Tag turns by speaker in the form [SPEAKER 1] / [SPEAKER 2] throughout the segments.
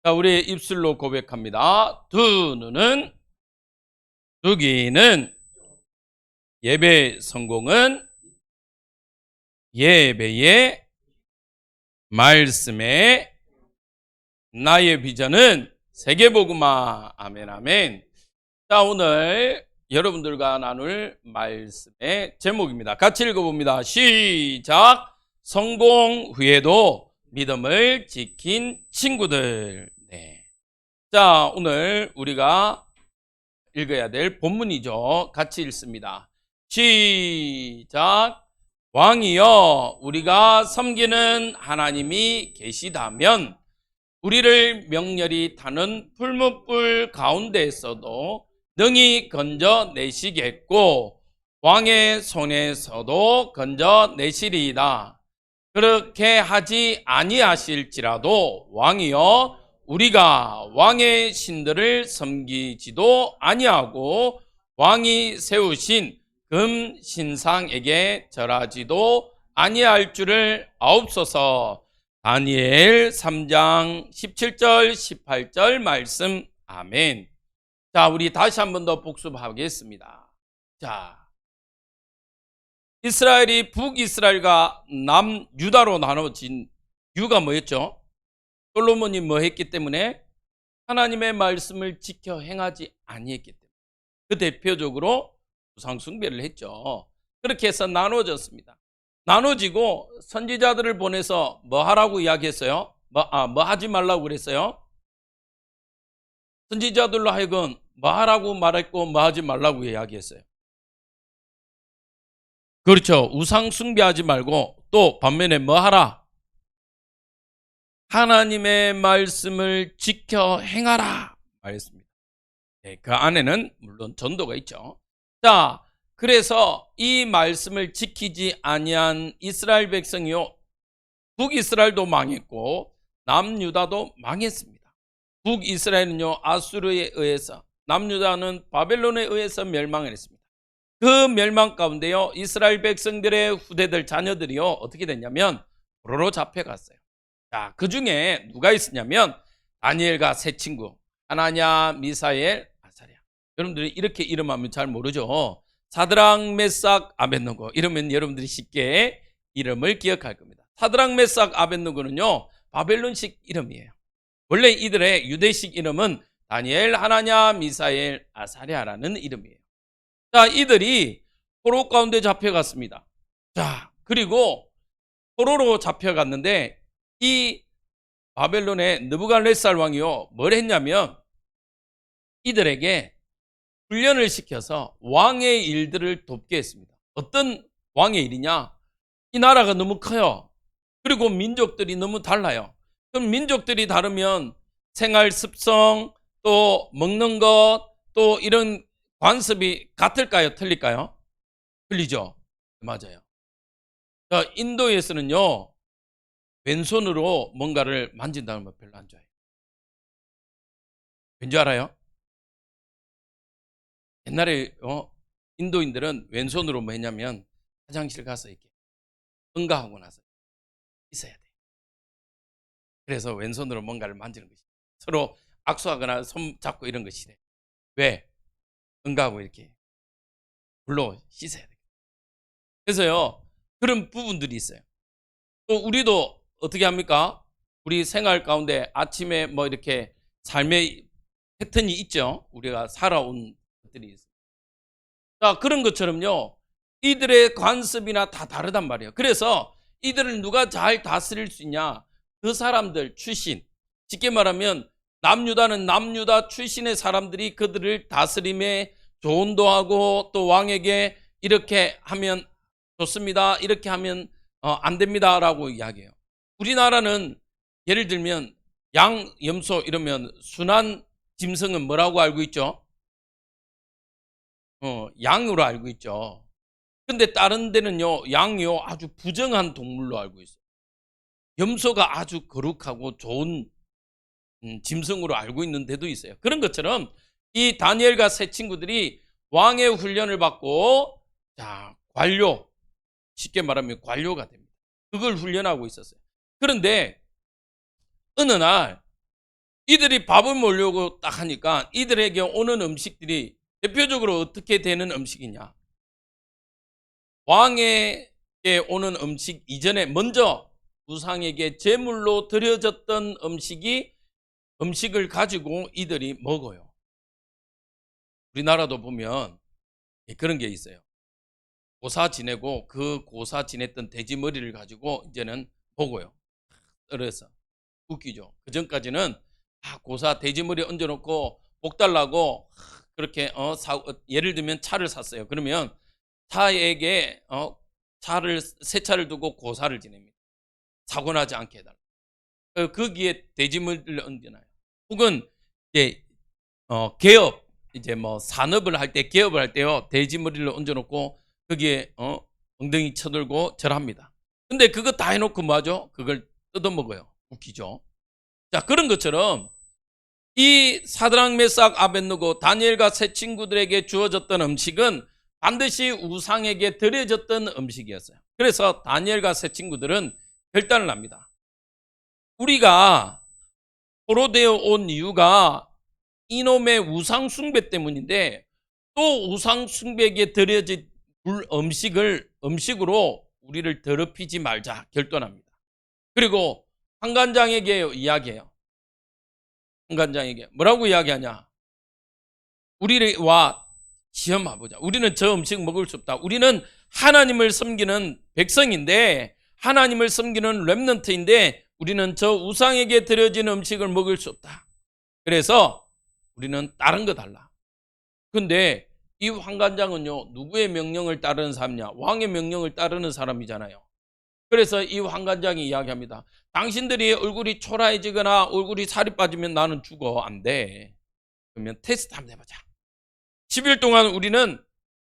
[SPEAKER 1] 자, 우리 입술로 고백합니다. 두 눈은, 두 귀는, 예배 성공은 예배의 말씀에, 나의 비전은 세계복음화. 아멘, 아멘. 자, 오늘 여러분들과 나눌 말씀의 제목입니다. 같이 읽어봅니다. 시작. 성공 후에도 믿음을 지킨 친구들. 네. 자, 오늘 우리가 읽어야 될 본문이죠. 같이 읽습니다. 시작. 왕이여, 우리가 섬기는 하나님이 계시다면 우리를 명렬히 타는 풀무불 가운데에서도 능히 건져내시겠고 왕의 손에서도 건져내시리이다. 그렇게 하지 아니하실지라도 왕이여, 우리가 왕의 신들을 섬기지도 아니하고 왕이 세우신 금 신상에게 절하지도 아니할 줄을 아옵소서. 다니엘 3장 17절 18절 말씀. 아멘. 자, 우리 다시 한 번 더 복습하겠습니다. 자, 이스라엘이 북이스라엘과 남유다로 나눠진 이유가 뭐였죠? 솔로몬이 뭐 했기 때문에? 하나님의 말씀을 지켜 행하지 아니했기 때문에. 그 대표적으로 우상 숭배를 했죠. 그렇게 해서 나눠졌습니다. 나눠지고 선지자들을 보내서 뭐 하라고 이야기했어요? 뭐 하지 말라고 그랬어요? 선지자들로 하여금 뭐 하라고 말했고 뭐 하지 말라고 이야기했어요. 그렇죠. 우상 숭배하지 말고 또 반면에 뭐 하라? 하나님의 말씀을 지켜 행하라 말했습니다. 네, 그 안에는 물론 전도가 있죠. 자, 그래서 이 말씀을 지키지 아니한 이스라엘 백성이요, 북이스라엘도 망했고 남유다도 망했습니다. 북이스라엘은요 아수르에 의해서, 남유다는 바벨론에 의해서 멸망을 했습니다. 그 멸망 가운데요 이스라엘 백성들의 후대들 자녀들이요 어떻게 됐냐면 포로로 잡혀갔어요. 자, 그 중에 누가 있었냐면 다니엘과 세 친구 하나냐, 미사엘, 아사랴. 여러분들이 이렇게 이름하면 잘 모르죠. 사드락, 메삭, 아벳느고 이러면 여러분들이 쉽게 이름을 기억할 겁니다. 사드락, 메삭, 아벳느고는요 바벨론식 이름이에요. 원래 이들의 유대식 이름은 다니엘, 하나냐, 미사엘, 아사랴라는 이름이에요. 자, 이들이 포로 가운데 잡혀갔습니다. 자, 그리고 포로로 잡혀갔는데 이 바벨론의 느부갓네살 왕이요 뭘 했냐면 이들에게 훈련을 시켜서 왕의 일들을 돕게 했습니다. 어떤 왕의 일이냐? 이 나라가 너무 커요. 그리고 민족들이 너무 달라요. 그럼 민족들이 다르면 생활 습성, 또 먹는 것, 또 이런 관습이 같을까요? 틀릴까요? 틀리죠. 맞아요. 자, 인도에서는요 왼손으로 뭔가를 만진다는 거 별로 안 좋아해요. 왠지 알아요? 옛날에 인도인들은 왼손으로 뭐 했냐면 화장실 가서 이렇게 응가하고 나서 있어야 돼. 그래서 왼손으로 뭔가를 만지는 것이 서로 악수하거나 손 잡고 이런 것이래. 왜? 응가하고 이렇게 물로 씻어야 돼. 그래서요 그런 부분들이 있어요. 또 우리도 어떻게 합니까? 우리 생활 가운데 아침에 뭐 이렇게 삶의 패턴이 있죠. 우리가 살아온 것들이 있어요. 자, 그런 것처럼요 이들의 관습이나 다 다르단 말이에요. 그래서 이들을 누가 잘 다스릴 수 있냐? 그 사람들 출신, 쉽게 말하면 남유다는 남유다 출신의 사람들이 그들을 다스림에 조언도 하고 또 왕에게 이렇게 하면 좋습니다, 이렇게 하면 안 됩니다 라고 이야기해요. 우리나라는 예를 들면 양, 염소 이러면 순한 짐승은 뭐라고 알고 있죠? 양으로 알고 있죠. 근데 다른 데는요 양이요 아주 부정한 동물로 알고 있어요. 염소가 아주 거룩하고 좋은 짐승으로 알고 있는 데도 있어요. 그런 것처럼 이 다니엘과 세 친구들이 왕의 훈련을 받고 자, 관료, 쉽게 말하면 관료가 됩니다. 그걸 훈련하고 있었어요. 그런데 어느 날 이들이 밥을 먹으려고 딱 하니까 이들에게 오는 음식들이 대표적으로 어떻게 되는 음식이냐. 왕에게 오는 음식 이전에 먼저 우상에게 제물로 드려졌던 음식을 가지고 이들이 먹어요. 우리나라도 보면 그런 게 있어요. 고사 지내고 그 고사 지냈던 돼지 머리를 가지고 이제는 먹어요. 썰어서. 웃기죠. 그 전까지는 고사 돼지 머리 얹어놓고 복 달라고 그렇게 예를 들면 차를 샀어요. 그러면 차에게 새 차를 두고 고사를 지냅니다. 사고 나지 않게 해달라. 거기에 돼지 머리를 얹어놔요. 혹은 이제 개업 이제 뭐 산업을 할 때 개업을 할 때요 돼지 머리를 얹어놓고 거기에 엉덩이 쳐들고 절합니다. 근데 그거 다 해놓고 뭐하죠? 그걸 뜯어먹어요. 웃기죠. 자, 그런 것처럼 이 사드락 메삭 아벳느고 다니엘과 세 친구들에게 주어졌던 음식은 반드시 우상에게 드려졌던 음식이었어요. 그래서 다니엘과 세 친구들은 결단을 합니다. 우리가 포로되어 온 이유가 이놈의 우상 숭배 때문인데 또 우상 숭배에게 드려진 음식으로 우리를 더럽히지 말자 결단합니다. 그리고 환관장에게 이야기해요. 환관장에게 뭐라고 이야기하냐? 우리와 시험해보자. 우리는 저 음식 먹을 수 없다. 우리는 하나님을 섬기는 백성인데 하나님을 섬기는 렘넌트인데 우리는 저 우상에게 드려진 음식을 먹을 수 없다. 그래서 우리는 다른 거 달라. 근데 이 환관장은요 누구의 명령을 따르는 사람이냐? 왕의 명령을 따르는 사람이잖아요. 그래서 이 환관장이 이야기합니다. 당신들이 얼굴이 초라해지거나 얼굴이 살이 빠지면 나는 죽어. 안 돼. 그러면 테스트 한번 해보자. 10일 동안 우리는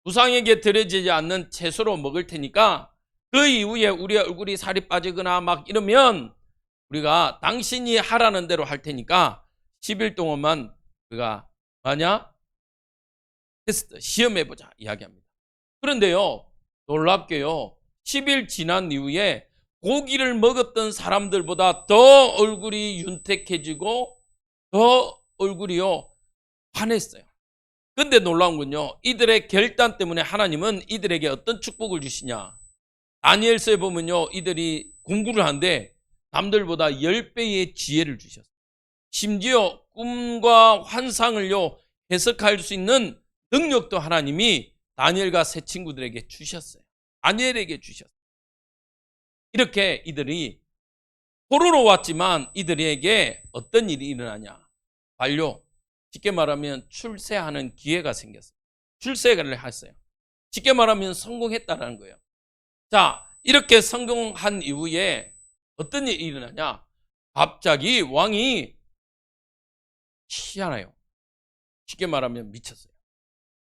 [SPEAKER 1] 우상에게 드려지지 않는 채소로 먹을 테니까 그 이후에 우리의 얼굴이 살이 빠지거나 막 이러면 우리가 당신이 하라는 대로 할 테니까 10일 동안만 우리가 테스트 시험해보자 이야기합니다. 그런데요 놀랍게요 10일 지난 이후에 고기를 먹었던 사람들보다 더 얼굴이 윤택해지고 더 얼굴이요 환했어요. 근데 놀라운 건요 이들의 결단 때문에 하나님은 이들에게 어떤 축복을 주시냐. 다니엘서에 보면요 이들이 공부를 하는데 남들보다 10배의 지혜를 주셨어요. 심지어 꿈과 환상을요 해석할 수 있는 능력도 하나님이 다니엘과 세 친구들에게 주셨어요. 다니엘에게 주셨어요. 이렇게 이들이 포로로 왔지만 이들에게 어떤 일이 일어나냐. 완료. 쉽게 말하면 출세하는 기회가 생겼어요. 출세를 했어요. 쉽게 말하면 성공했다는 거예요. 자, 이렇게 성공한 이후에 어떤 일이 일어나냐. 갑자기 왕이 희한해요. 쉽게 말하면 미쳤어요.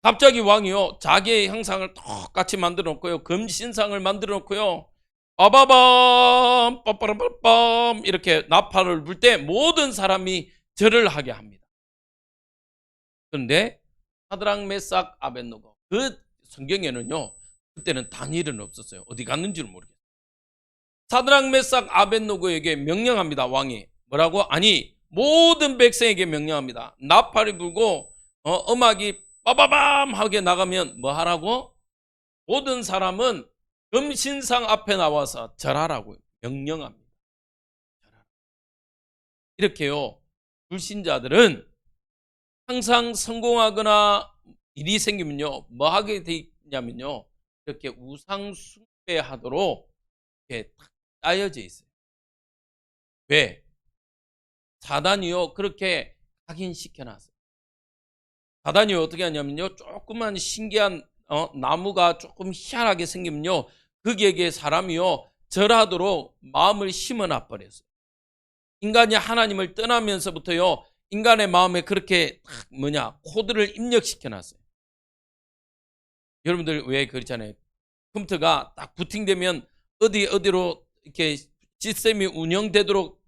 [SPEAKER 1] 갑자기 왕이요 자기의 형상을 똑같이 만들어 놓고요 금신상을 만들어 놓고요 빠바밤 빠빠라빰 이렇게 나팔을 불 때 모든 사람이 절을 하게 합니다. 그런데 사드락 메삭 아벳느고 그 성경에는요 그때는 다니엘은 없었어요. 어디 갔는지를 모르겠어요. 사드락 메삭 아벳느고에게 명령합니다. 왕이 뭐라고? 아니 모든 백성에게 명령합니다. 나팔이 불고 음악이 빠바밤 하게 나가면 뭐 하라고? 모든 사람은 금신상 앞에 나와서 절하라고 명령합니다. 이렇게요 불신자들은 항상 성공하거나 일이 생기면요 뭐 하게 되냐면요 이렇게 우상 숭배하도록 이렇게 딱 짜여져 있어요. 왜? 사단이요 그렇게 각인시켜놨어요. 사단이 어떻게 하냐면요 조그만 신기한 나무가 조금 희한하게 생기면요 거기에게 사람이요 절하도록 마음을 심어놔 버렸어요. 인간이 하나님을 떠나면서부터요 인간의 마음에 그렇게 코드를 입력시켜놨어요. 여러분들 왜 그렇잖아요. 컴퓨터가 딱 부팅되면 어디로 이렇게 시스템이 운영되도록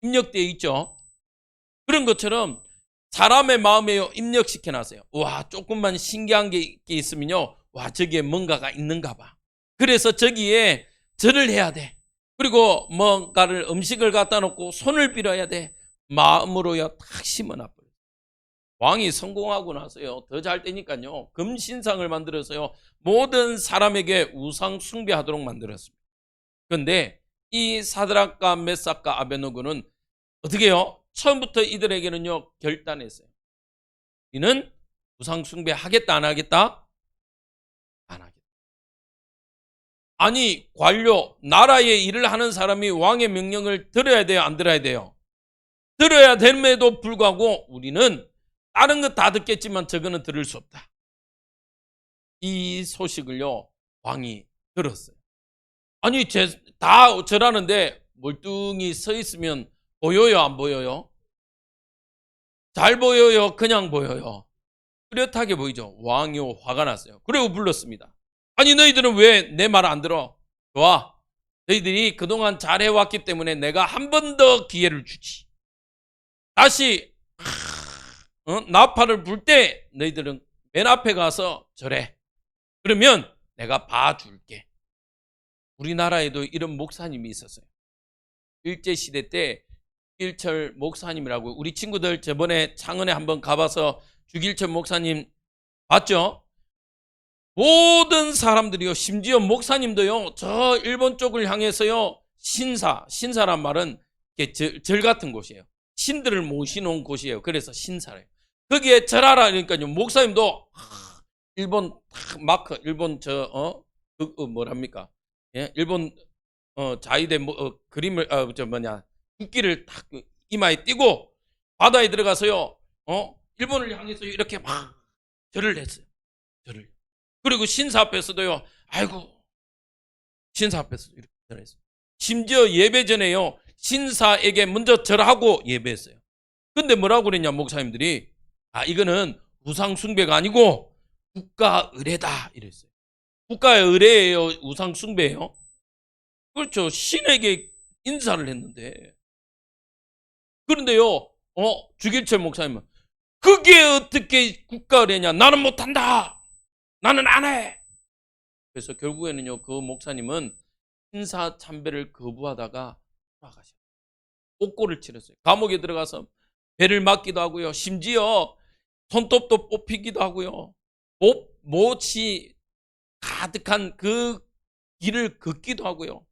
[SPEAKER 1] 입력되어 있죠. 그런 것처럼 사람의 마음에 입력시켜놨어요. 와 조금만 신기한 게 있으면요 와 저기에 뭔가가 있는가 봐. 그래서 저기에 절을 해야 돼. 그리고 뭔가를 음식을 갖다 놓고 손을 빌어야 돼. 마음으로요 탁 심어놔버려요. 왕이 성공하고 나서요 더 잘 되니까요 금신상을 만들어서요 모든 사람에게 우상 숭배하도록 만들었습니다. 그런데 이 사드락과 메삭과 아베노고는 어떻게 해요? 처음부터 이들에게는요 결단했어요. 이는 우상 숭배하겠다 안 하겠다? 안 하겠다. 아니 관료 나라의 일을 하는 사람이 왕의 명령을 들어야 돼요 안 들어야 돼요? 들어야 됨에도 불구하고 우리는 다른 거 다 듣겠지만 저거는 들을 수 없다. 이 소식을요 왕이 들었어요. 아니 다 절하는데 멀뚱히 서 있으면 보여요 안 보여요? 잘 보여요 그냥 보여요? 뚜렷하게 보이죠. 왕이 화가 났어요. 그리고 불렀습니다. 아니 너희들은 왜 내 말 안 들어? 좋아, 너희들이 그동안 잘해왔기 때문에 내가 한 번 더 기회를 주지. 다시 나팔을 불 때 너희들은 맨 앞에 가서 절해. 그러면 내가 봐줄게. 우리나라에도 이런 목사님이 있었어요. 일제시대 때 주길철 목사님이라고, 우리 친구들 저번에 창원에 한번 가봐서 주길철 목사님 봤죠? 모든 사람들이요, 심지어 목사님도요, 저 일본 쪽을 향해서요, 신사란 말은 절 같은 곳이에요. 신들을 모시는 곳이에요. 그래서 신사래요. 거기에 절하라 그러니까요, 목사님도 일본 마크, 일본 뭐랍니까? 예? 일본 자위대 그림을 국기를 딱 이마에 띄고 바다에 들어가서요. 일본을 향해서 이렇게 막 절을 했어요. 절을. 그리고 신사 앞에서도요. 아이고, 신사 앞에서도 이렇게 절했어요. 심지어 예배 전에요. 신사에게 먼저 절하고 예배했어요. 근데 뭐라고 그랬냐, 목사님들이. 이거는 우상 숭배가 아니고 국가 의례다 이랬어요. 국가의 의례예요, 우상 숭배예요? 그렇죠. 신에게 인사를 했는데. 그런데요, 주길철 목사님은 그게 어떻게 국가 의례냐? 나는 못한다. 나는 안 해. 그래서 결국에는요, 그 목사님은 신사 참배를 거부하다가 돌아가셨어요. 옥고를 치렀어요. 감옥에 들어가서 배를 맞기도 하고요. 심지어 손톱도 뽑히기도 하고요. 못이 가득한 그 길을 걷기도 하고요.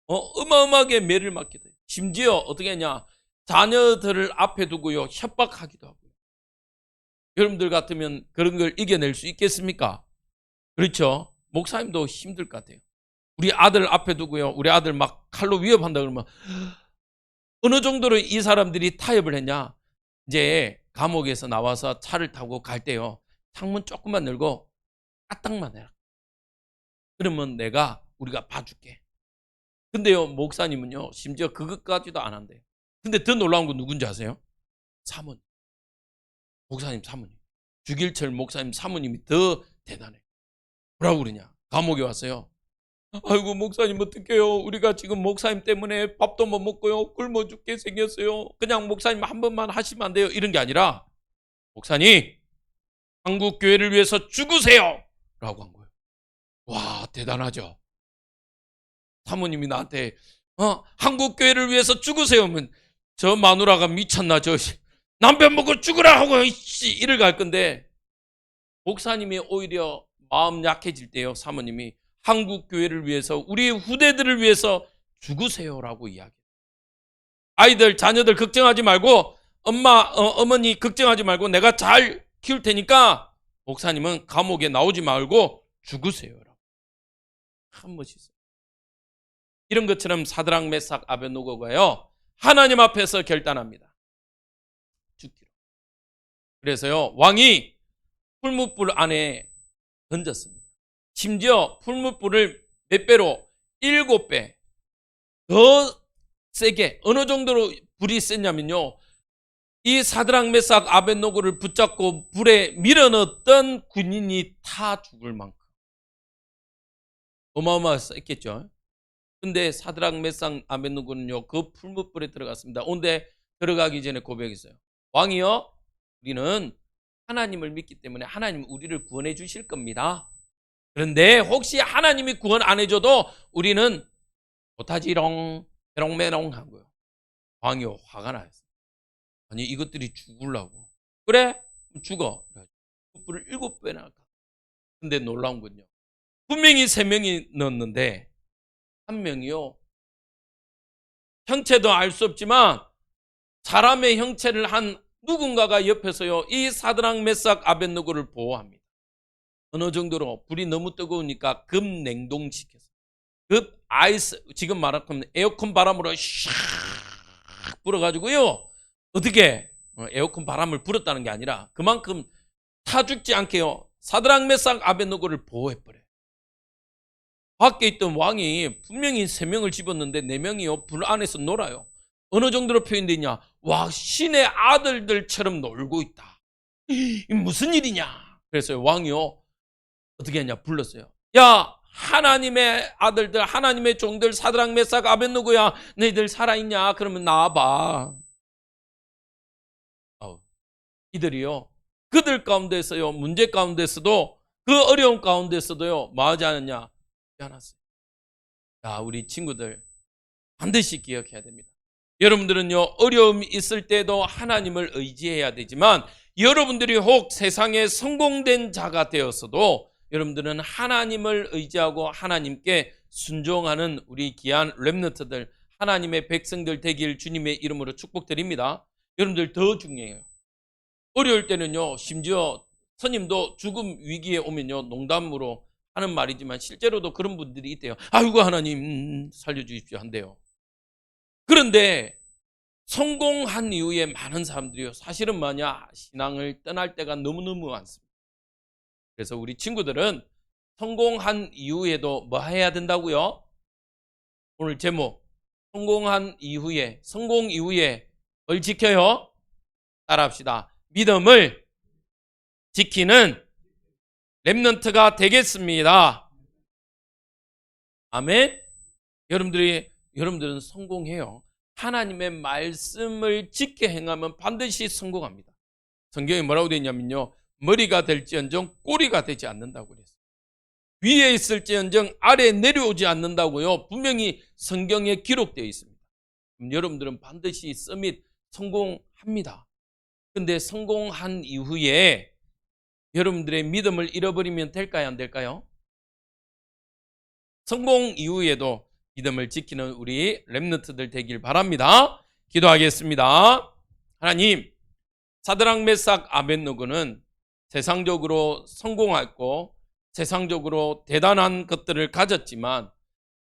[SPEAKER 1] 어마어마하게 매를 맞기도 해요. 심지어 어떻게 했냐? 자녀들을 앞에 두고요, 협박하기도 하고요. 여러분들 같으면 그런 걸 이겨낼 수 있겠습니까? 그렇죠? 목사님도 힘들 것 같아요. 우리 아들 앞에 두고요, 우리 아들 막 칼로 위협한다 그러면 어느 정도로 이 사람들이 타협을 했냐? 이제 감옥에서 나와서 차를 타고 갈 때요, 창문 조금만 열고 까딱만 해라. 그러면 우리가 봐줄게. 근데요, 목사님은요, 심지어 그것까지도 안 한대요. 근데 더 놀라운 건 누군지 아세요? 사모님. 목사님 사모님. 주길철 목사님 사모님이 더 대단해. 뭐라고 그러냐? 감옥에 왔어요. 아이고, 목사님 어떡해요? 우리가 지금 목사님 때문에 밥도 못 먹고요, 굶어 죽게 생겼어요. 그냥 목사님 한 번만 하시면 안 돼요? 이런 게 아니라, 목사님, 한국 교회를 위해서 죽으세요! 라고 한 거예요. 와, 대단하죠? 사모님이 나한테 한국 교회를 위해서 죽으세요 하면 저 마누라가 미쳤나, 저 남편 먹고 죽으라 하고 이를 갈 건데, 목사님이 오히려 마음 약해질 때요, 사모님이 한국 교회를 위해서, 우리 후대들을 위해서 죽으세요라고 이야기해요. 아이들 자녀들 걱정하지 말고, 어머니 걱정하지 말고 내가 잘 키울 테니까 목사님은 감옥에 나오지 말고 죽으세요라고. 참 멋있어요. 이런 것처럼 사드락 메삭 아베노고가요, 하나님 앞에서 결단합니다. 죽기로. 그래서요, 왕이 풀무불 안에 던졌습니다. 심지어 풀무불을 몇 배로? 7배 더 세게. 어느 정도로 불이 셌냐면요, 이 사드락 메삭 아베노고를 붙잡고 불에 밀어넣었던 군인이 타 죽을 만큼 어마어마하게 셌겠죠. 근데 사드락 메삭 아베노고는요, 그 풀무불에 들어갔습니다. 온데 들어가기 전에 고백했어요. 왕이요, 우리는 하나님을 믿기 때문에 하나님 우리를 구원해 주실 겁니다. 그런데 혹시 하나님이 구원 안 해줘도 우리는 못하지롱 메롱메롱 한 거예요. 왕이 화가 나요. 아니 이것들이 죽으려고. 그래? 그럼 죽어. 불을 7배나. 근데 놀라운 건요. 분명히 3명이 넣었는데 1명이요. 형체도 알 수 없지만 사람의 형체를 한 누군가가 옆에서요. 이 사드락 메삭 아벳느고를 보호합니다. 어느 정도로 불이 너무 뜨거우니까 급 냉동시켜서 급 아이스, 지금 말하면 에어컨 바람으로 샥 불어가지고요. 어떻게 에어컨 바람을 불었다는 게 아니라 그만큼 타 죽지 않게요. 사드락 메삭 아벳느고를 보호해버려요. 밖에 있던 왕이 분명히 3명을 집었는데 4명이요 불 안에서 놀아요. 어느 정도로 표현되냐? 와, 신의 아들들처럼 놀고 있다. 이 무슨 일이냐? 그래서 왕이요 어떻게 했냐? 불렀어요. 야, 하나님의 아들들, 하나님의 종들, 사드락 메삭 아벳느고야, 너희들 살아있냐? 그러면 나와봐. 이들이요 그들 가운데서요 문제 가운데서도 그 어려운 가운데서도요 뭐 하지 않았냐? 않았어요. 자, 우리 친구들 반드시 기억해야 됩니다. 여러분들은요 어려움이 있을 때도 하나님을 의지해야 되지만 여러분들이 혹 세상에 성공된 자가 되었어도 여러분들은 하나님을 의지하고 하나님께 순종하는 우리 귀한 렘넌트들, 하나님의 백성들 되길 주님의 이름으로 축복드립니다. 여러분들 더 중요해요. 어려울 때는요 심지어 스님도 죽음 위기에 오면요 농담으로 하는 말이지만 실제로도 그런 분들이 있대요. 아이고 하나님 살려주십시오 한대요. 그런데 성공한 이후에 많은 사람들이요 사실은 뭐냐? 신앙을 떠날 때가 너무너무 많습니다. 그래서 우리 친구들은 성공한 이후에도 뭐 해야 된다고요? 오늘 제목 성공 이후에 뭘 지켜요? 따라합시다. 믿음을 지키는 렘넌트가 되겠습니다. 아멘. 여러분들은 성공해요. 하나님의 말씀을 지켜 행하면 반드시 성공합니다. 성경에 뭐라고 되어 있냐면요 머리가 될지언정 꼬리가 되지 않는다고 그랬어요. 위에 있을지언정 아래에 내려오지 않는다고요 분명히 성경에 기록되어 있습니다. 그럼 여러분들은 반드시 서밋 성공합니다. 근데 성공한 이후에 여러분들의 믿음을 잃어버리면 될까요? 안 될까요? 성공 이후에도 믿음을 지키는 우리 렘넌트들 되길 바랍니다. 기도하겠습니다. 하나님, 사드락 메삭 아벳느고는 세상적으로 성공했고 세상적으로 대단한 것들을 가졌지만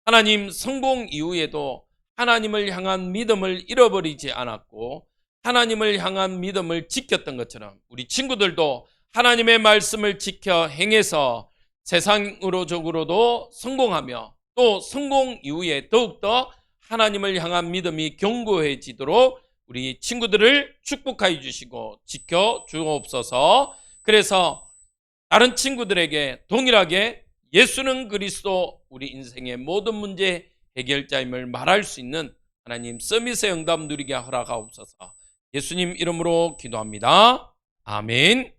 [SPEAKER 1] 하나님 성공 이후에도 하나님을 향한 믿음을 잃어버리지 않았고 하나님을 향한 믿음을 지켰던 것처럼 우리 친구들도 하나님의 말씀을 지켜 행해서 세상으로적으로도 성공하며 또 성공 이후에 더욱더 하나님을 향한 믿음이 견고해지도록 우리 친구들을 축복하여 주시고 지켜 주옵소서. 그래서 다른 친구들에게 동일하게 예수는 그리스도 우리 인생의 모든 문제 해결자임을 말할 수 있는 하나님 서밋의 응답 누리게 허락하옵소서. 예수님 이름으로 기도합니다. 아멘.